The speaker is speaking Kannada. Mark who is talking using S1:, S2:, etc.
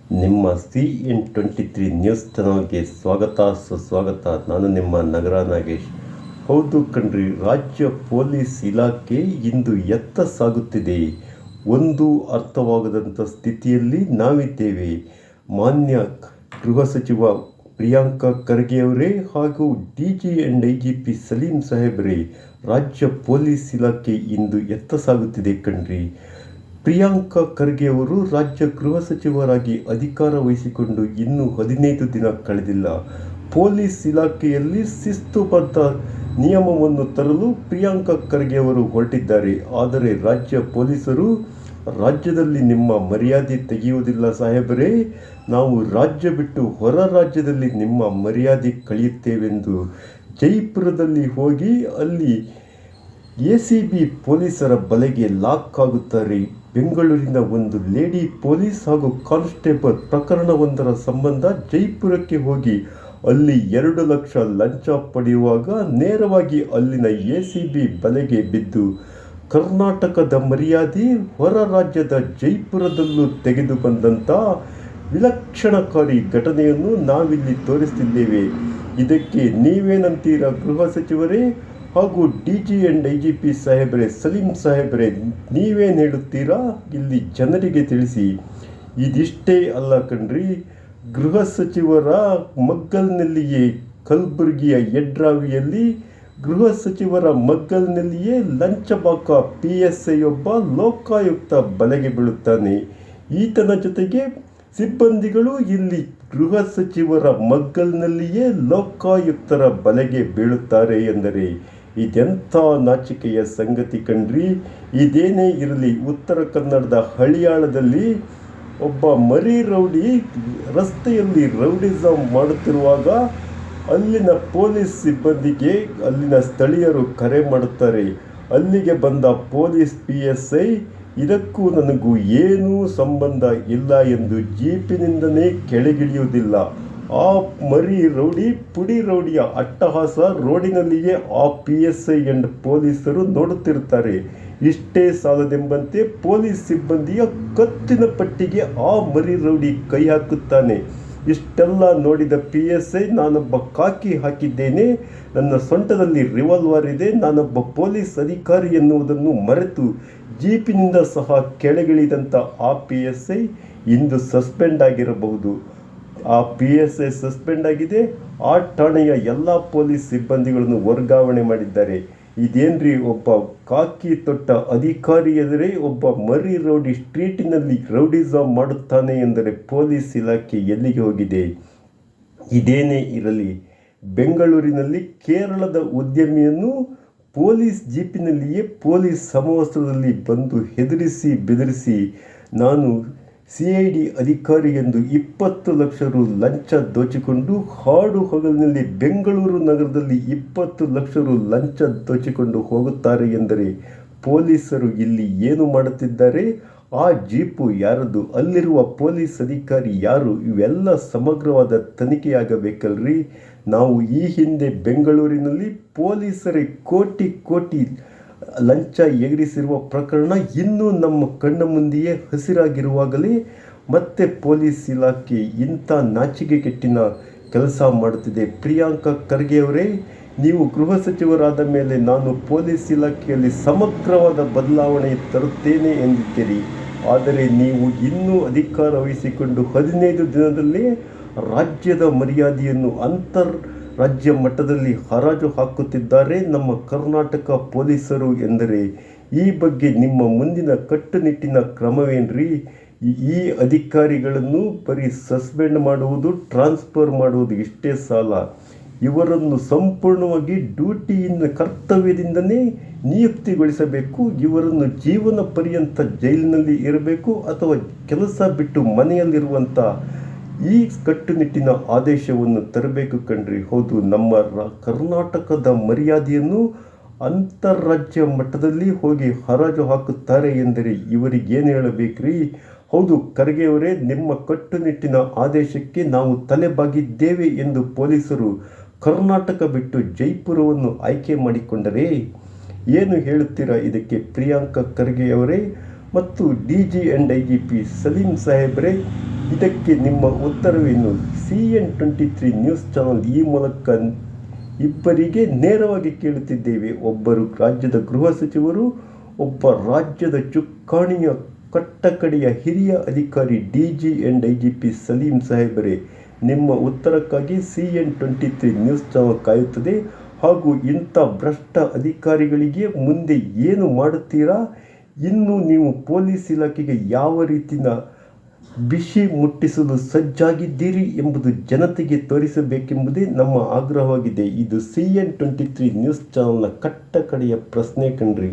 S1: ನಿಮ್ಮ CN23 ನ್ಯೂಸ್ ಚಾನಲ್ಗೆ ಸುಸ್ವಾಗತ. ನಾನು ನಿಮ್ಮ ನಗರ ನಾಗೇಶ್. ಹೌದು ಕಣ್ರಿ, ರಾಜ್ಯ ಪೊಲೀಸ್ ಇಲಾಖೆ ಇಂದು ಎತ್ತ ಸಾಗುತ್ತಿದೆ. ಒಂದು ಅರ್ಥವಾಗದಂಥ ಸ್ಥಿತಿಯಲ್ಲಿ ನಾವಿದ್ದೇವೆ. ಮಾನ್ಯ ಗೃಹ ಸಚಿವ ಪ್ರಿಯಾಂಕ ಖರ್ಗೆಯವರೇ ಹಾಗೂ DG and IGP ಸಲೀಂ ಸಾಹೇಬ್ರೇ, ರಾಜ್ಯ ಪೊಲೀಸ್ ಇಲಾಖೆ ಇಂದು ಎತ್ತ ಸಾಗುತ್ತಿದೆ ಕಣ್ರಿ. ಪ್ರಿಯಾಂಕ ಖರ್ಗೆ ಅವರು ರಾಜ್ಯ ಗೃಹ ಸಚಿವರಾಗಿ ಅಧಿಕಾರ ವಹಿಸಿಕೊಂಡು ಇನ್ನೂ 15 ದಿನ ಕಳೆದಿಲ್ಲ. ಪೊಲೀಸ್ ಇಲಾಖೆಯಲ್ಲಿ ಶಿಸ್ತುಬದ್ಧ ನಿಯಮವನ್ನು ತರಲು ಪ್ರಿಯಾಂಕ ಖರ್ಗೆ ಅವರು ಹೊರಟಿದ್ದಾರೆ. ಆದರೆ ರಾಜ್ಯ ಪೊಲೀಸರು ರಾಜ್ಯದಲ್ಲಿ ನಿಮ್ಮ ಮರ್ಯಾದೆ ತೆಗೆಯುವುದಿಲ್ಲ ಸಾಹೇಬರೇ, ನಾವು ರಾಜ್ಯ ಬಿಟ್ಟು ಹೊರ ರಾಜ್ಯದಲ್ಲಿ ನಿಮ್ಮ ಮರ್ಯಾದೆ ಕಳೆಯುತ್ತೇವೆಂದು ಜೈಪುರದಲ್ಲಿ ಹೋಗಿ ಅಲ್ಲಿ ACB ಪೊಲೀಸರ ಬಲೆಗೆ ಲಾಕ್ ಆಗುತ್ತಾರೆ. ಬೆಂಗಳೂರಿನ ಒಂದು ಲೇಡಿ ಪೊಲೀಸ್ ಹಾಗೂ ಕಾನ್ಸ್ಟೇಬಲ್ ಪ್ರಕರಣವೊಂದರ ಸಂಬಂಧ ಜೈಪುರಕ್ಕೆ ಹೋಗಿ ಅಲ್ಲಿ 2 ಲಕ್ಷ ಲಂಚ ಪಡೆಯುವಾಗ ನೇರವಾಗಿ ಅಲ್ಲಿನ ACB ಬಲೆಗೆ ಬಿದ್ದು ಕರ್ನಾಟಕದ ಮರ್ಯಾದೆ ಹೊರ ರಾಜ್ಯದ ಜೈಪುರದಲ್ಲೂ ತೆಗೆದು ಬಂದಂಥ ವಿಲಕ್ಷಣಕಾರಿ ಘಟನೆಯನ್ನು ನಾವಿಲ್ಲಿ ತೋರಿಸ್ತಿದ್ದೇವೆ. ಇದಕ್ಕೆ ನೀವೇನಂತೀರಾ ಗೃಹ ಸಚಿವರೇ ಹಾಗೂ DG and IGP ಸಾಹೇಬ್ರೆ, ಸಲೀಂ ಸಾಹೇಬ್ರೆ, ನೀವೇನು ಹೇಳುತ್ತೀರಾ ಇಲ್ಲಿ ಜನರಿಗೆ ತಿಳಿಸಿ. ಇದಿಷ್ಟೇ ಅಲ್ಲ ಕಣ್ರಿ, ಗೃಹ ಸಚಿವರ ಮಗ್ಗಲ್ನಲ್ಲಿಯೇ ಕಲಬುರಗಿಯ ಯಡ್ರಾವಿಯಲ್ಲಿ ಗೃಹ ಸಚಿವರ ಮಗ್ಗಲ್ನಲ್ಲಿಯೇ ಲಂಚಬಾಕ PSI ಒಬ್ಬ ಲೋಕಾಯುಕ್ತ ಬಲೆಗೆ ಬೀಳುತ್ತಾನೆ. ಈತನ ಜೊತೆಗೆ ಸಿಬ್ಬಂದಿಗಳು ಇಲ್ಲಿ ಗೃಹ ಸಚಿವರ ಮಗ್ಗಲ್ನಲ್ಲಿಯೇ ಲೋಕಾಯುಕ್ತರ ಬಲೆಗೆ ಬೀಳುತ್ತಾರೆ ಎಂದರೆ ಇದೆಂಥ ನಾಚಿಕೆಯ ಸಂಗತಿ ಕಣ್ರಿ. ಇದೇನೇ ಇರಲಿ, ಉತ್ತರ ಕನ್ನಡದ ಹಳಿಯಾಳದಲ್ಲಿ ಒಬ್ಬ ಮರಿ ರೌಡಿ ರಸ್ತೆಯಲ್ಲಿ ರೌಡಿಸಮ್ ಮಾಡುತ್ತಿರುವಾಗ ಅಲ್ಲಿನ ಪೊಲೀಸ್ ಸಿಬ್ಬಂದಿಗೆ ಅಲ್ಲಿನ ಸ್ಥಳೀಯರು ಕರೆ ಮಾಡುತ್ತಾರೆ. ಅಲ್ಲಿಗೆ ಬಂದ ಪೊಲೀಸ್ PSI ಇದಕ್ಕೂ ನನಗೂ ಏನೂ ಸಂಬಂಧ ಇಲ್ಲ ಎಂದು ಜೀಪಿನಿಂದನೇ ಕೆಳಗಿಳಿಯುವುದಿಲ್ಲ. ಆ ಮರಿ ರೌಡಿ ಪುಡಿ ರೌಡಿಯ ಅಟ್ಟಹಾಸ ರೋಡಿನಲ್ಲಿಯೇ ಆ PSI and ಪೊಲೀಸರು ನೋಡುತ್ತಿರುತ್ತಾರೆ. ಇಷ್ಟೇ ಸಾಲದೆಂಬಂತೆ ಪೊಲೀಸ್ ಸಿಬ್ಬಂದಿಯ ಕತ್ತಿನ ಪಟ್ಟಿಗೆ ಆ ಮರಿ ರೌಡಿ ಕೈ ಹಾಕುತ್ತಾನೆ. ಇಷ್ಟೆಲ್ಲ ನೋಡಿದ PSI, ನಾನೊಬ್ಬ ಕಾಕಿ ಹಾಕಿದ್ದೇನೆ, ನನ್ನ ಸೊಂಟದಲ್ಲಿ ರಿವಾಲ್ವರ್ ಇದೆ, ನಾನೊಬ್ಬ ಪೊಲೀಸ್ ಅಧಿಕಾರಿ ಎನ್ನುವುದನ್ನು ಮರೆತು ಜೀಪಿನಿಂದ ಸಹ ಕೆಳಗಿಳಿದಂಥ ಆ PSI ಇಂದು ಸಸ್ಪೆಂಡ್ ಆಗಿರಬಹುದು. ಆ PSI ಸಸ್ಪೆಂಡ್ ಆಗಿದೆ. ಆ ಠಾಣೆಯ ಎಲ್ಲ ಪೊಲೀಸ್ ಸಿಬ್ಬಂದಿಗಳನ್ನು ವರ್ಗಾವಣೆ ಮಾಡಿದ್ದಾರೆ. ಇದೇನ್ರಿ, ಒಬ್ಬ ಕಾಕಿ ತೊಟ್ಟ ಅಧಿಕಾರಿ ಎದುರೇ ಒಬ್ಬ ಮರಿ ರೌಡಿ ಸ್ಟ್ರೀಟಿನಲ್ಲಿ ರೌಡಿಸಮ್ ಮಾಡುತ್ತಾನೆ ಎಂದರೆ ಪೊಲೀಸ್ ಇಲಾಖೆ ಎಲ್ಲಿಗೆ ಹೋಗಿದೆ? ಇದೇನೇ ಇರಲಿ, ಬೆಂಗಳೂರಿನಲ್ಲಿ ಕೇರಳದ ಉದ್ಯಮಿಯನ್ನು ಪೊಲೀಸ್ ಜೀಪಿನಲ್ಲಿಯೇ ಪೊಲೀಸ್ ಸಮವಸ್ತ್ರದಲ್ಲಿ ಬಂದು ಹೆದರಿಸಿ ಬೆದರಿಸಿ ನಾನು CID ಅಧಿಕಾರಿ ಎಂದು 20 ಲಕ್ಷ ರು ಲಂಚ ದೋಚಿಕೊಂಡು ಹಾಡು ಹಗಲಿನಲ್ಲಿ ಬೆಂಗಳೂರು ನಗರದಲ್ಲಿ 20 ಲಕ್ಷ ರು ಲಂಚ ದೋಚಿಕೊಂಡು ಹೋಗುತ್ತಾರೆ ಎಂದರೆ ಪೊಲೀಸರು ಇಲ್ಲಿ ಏನು ಮಾಡುತ್ತಿದ್ದಾರೆ? ಆ ಜೀಪು ಯಾರದು? ಅಲ್ಲಿರುವ ಪೊಲೀಸ್ ಅಧಿಕಾರಿ ಯಾರು? ಇವೆಲ್ಲ ಸಮಗ್ರವಾದ ತನಿಖೆಯಾಗಬೇಕಲ್ರಿ. ನಾವು ಈ ಹಿಂದೆ ಬೆಂಗಳೂರಿನಲ್ಲಿ ಪೊಲೀಸರೇ ಕೋಟಿ ಲಂಚ ಎಗರಿಸಿರುವ ಪ್ರಕರಣ ಇನ್ನೂ ನಮ್ಮ ಕಣ್ಣ ಮುಂದೆಯೇ ಹಸಿರಾಗಿರುವಾಗಲೇ ಮತ್ತೆ ಪೊಲೀಸ್ ಇಲಾಖೆ ಇಂಥ ನಾಚಿಕೆಗೆಟ್ಟಿನ ಕೆಲಸ ಮಾಡುತ್ತಿದೆ. ಪ್ರಿಯಾಂಕ ಖರ್ಗೆ ಅವರೇ, ನೀವು ಗೃಹ ಸಚಿವರಾದ ಮೇಲೆ ನಾನು ಪೊಲೀಸ್ ಇಲಾಖೆಯಲ್ಲಿ ಸಮಗ್ರವಾದ ಬದಲಾವಣೆ ತರುತ್ತೇನೆ ಎಂದಿದ್ದೀರಿ. ಆದರೆ ನೀವು ಇನ್ನೂ ಅಧಿಕಾರ ವಹಿಸಿಕೊಂಡು 15 ದಿನದಲ್ಲೇ ರಾಜ್ಯದ ಮರ್ಯಾದೆಯನ್ನು ರಾಜ್ಯ ಮಟ್ಟದಲ್ಲಿ ಹರಾಜು ಹಾಕುತ್ತಿದ್ದಾರೆ ನಮ್ಮ ಕರ್ನಾಟಕ ಪೊಲೀಸರು ಎಂದರೆ ಈ ಬಗ್ಗೆ ನಿಮ್ಮ ಮುಂದಿನ ಕಟ್ಟುನಿಟ್ಟಿನ ಕ್ರಮವೇನ್ರಿ? ಈ ಅಧಿಕಾರಿಗಳನ್ನು ಬರೀ ಸಸ್ಪೆಂಡ್ ಮಾಡುವುದು, ಟ್ರಾನ್ಸ್ಫರ್ ಮಾಡುವುದು ಇಷ್ಟೇ ಸಾಲ. ಇವರನ್ನು ಸಂಪೂರ್ಣವಾಗಿ ಡ್ಯೂಟಿಯಿಂದ ಕರ್ತವ್ಯದಿಂದನೇ ನಿಯುಕ್ತಿಗೊಳಿಸಬೇಕು. ಇವರನ್ನು ಜೀವನ ಪರ್ಯಂತ ಜೈಲಿನಲ್ಲಿ ಇರಬೇಕು ಅಥವಾ ಕೆಲಸ ಬಿಟ್ಟು ಮನೆಯಲ್ಲಿರುವಂಥ ಈ ಕಟ್ಟುನಿಟ್ಟಿನ ಆದೇಶವನ್ನು ತರಬೇಕು ಕಣ್ರಿ. ಹೌದು, ನಮ್ಮ ಕರ್ನಾಟಕದ ಮರ್ಯಾದೆಯನ್ನು ಅಂತಾರಾಜ್ಯ ಮಟ್ಟದಲ್ಲಿ ಹೋಗಿ ಹರಾಜು ಹಾಕುತ್ತಾರೆ ಎಂದರೆ ಇವರಿಗೇನು ಹೇಳಬೇಕ್ರಿ? ಹೌದು ಖರ್ಗೆಯವರೇ, ನಿಮ್ಮ ಕಟ್ಟುನಿಟ್ಟಿನ ಆದೇಶಕ್ಕೆ ನಾವು ತಲೆಬಾಗಿದ್ದೇವೆ ಎಂದು ಪೊಲೀಸರು ಕರ್ನಾಟಕ ಬಿಟ್ಟು ಜೈಪುರವನ್ನು ಆಯ್ಕೆ ಮಾಡಿಕೊಂಡರೆ ಏನು ಹೇಳುತ್ತೀರಾ ಇದಕ್ಕೆ ಪ್ರಿಯಾಂಕ ಖರ್ಗೆಯವರೇ ಮತ್ತು DG and IGP ಸಲೀಂ ಸಾಹೇಬ್ರೆ? ಇದಕ್ಕೆ ನಿಮ್ಮ ಉತ್ತರವೇನು? CN23 ನ್ಯೂಸ್ ಚಾನಲ್ ಈ ಮೂಲಕ ಇಬ್ಬರಿಗೆ ನೇರವಾಗಿ ಕೇಳುತ್ತಿದ್ದೇವೆ. ಒಬ್ಬರು ರಾಜ್ಯದ ಗೃಹ ಸಚಿವರು, ಒಬ್ಬ ರಾಜ್ಯದ ಚುಕ್ಕಾಣಿಯ ಕಟ್ಟಕಡೆಯ ಹಿರಿಯ ಅಧಿಕಾರಿ DG ಆ್ಯಂಡ್ IGP ಸಲೀಂ ಸಾಹೇಬರೇ, ನಿಮ್ಮ ಉತ್ತರಕ್ಕಾಗಿ CN23 ನ್ಯೂಸ್ ಚಾನಲ್ ಕಾಯುತ್ತದೆ. ಹಾಗೂ ಇಂಥ ಭ್ರಷ್ಟ ಅಧಿಕಾರಿಗಳಿಗೆ ಮುಂದೆ ಏನು ಮಾಡುತ್ತೀರಾ? ಇನ್ನು ನೀವು ಪೊಲೀಸ್ ಇಲಾಖೆಗೆ ಯಾವ ರೀತಿಯ ಬಿಸಿ ಮುಟ್ಟಿಸಲು ಸಜ್ಜಾಗಿದ್ದೀರಿ ಎಂಬುದು ಜನತೆಗೆ ತೋರಿಸಬೇಕೆಂಬುದೇ ನಮ್ಮ ಆಗ್ರಹವಾಗಿದೆ. ಇದು CN23 ನ್ಯೂಸ್ ಚಾನಲ್ನ ಕಟ್ಟಕಡೆಯ ಪ್ರಶ್ನೆ ಕಣ್ರಿ.